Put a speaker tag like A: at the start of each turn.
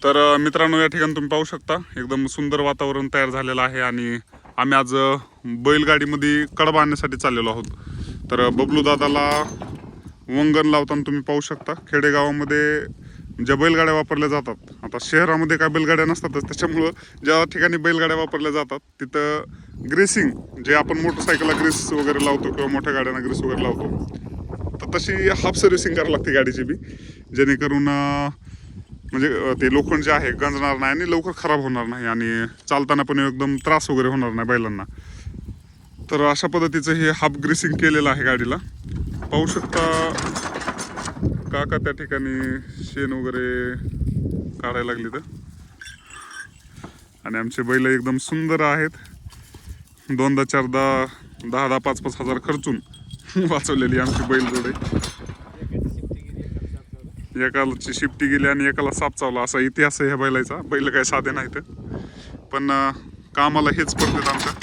A: तर मित्रांनो, या ठिकाणी तुम्ही पाहू शकता एकदम सुंदर वातावरण तयार झालेलं आहे आणि आम्ही आज बैलगाडीमध्ये कडबा आणण्यासाठी चाललेलो आहोत. तर बबलू दादाला वंगण लावताना तुम्ही पाहू शकता. खेडेगावामध्ये ज्या बैलगाड्या वापरल्या जातात, आता शहरामध्ये काय बैलगाड्या नसतातच, त्याच्यामुळं ज्या ठिकाणी बैलगाड्या वापरल्या जातात तिथं ग्रेसिंग, जे आपण मोटरसायकलला ग्रीस वगैरे लावतो किंवा मोठ्या गाड्यांना ग्रीस वगैरे लावतो, तर तशी हाफ सर्व्हिसिंग करावी लागते गाडीची बी, जेणेकरून म्हणजे ते लोखंड जे आहे गंजणार नाही आणि लवकर खराब होणार नाही आणि चालताना पण एकदम त्रास वगैरे होणार नाही बैलांना. तर अशा पद्धतीचं हे हाफ ग्रीसिंग केलेलं आहे गाडीला. पाहू शकता काका त्या ठिकाणी शेण वगैरे काढायला लागली तर. आणि आमचे बैल एकदम सुंदर आहेत. 2दा 4दा 10-10 5-5 हजार खर्चून वाचवलेली आमची बैलजोडे. एकाची शिफ्टी गेली आणि एकाला साप चावला, असा इतिहास आहे ह्या बैलाचा. बैल काय साधे नाहीत, पण कामाला हेच पडतात आमच्या.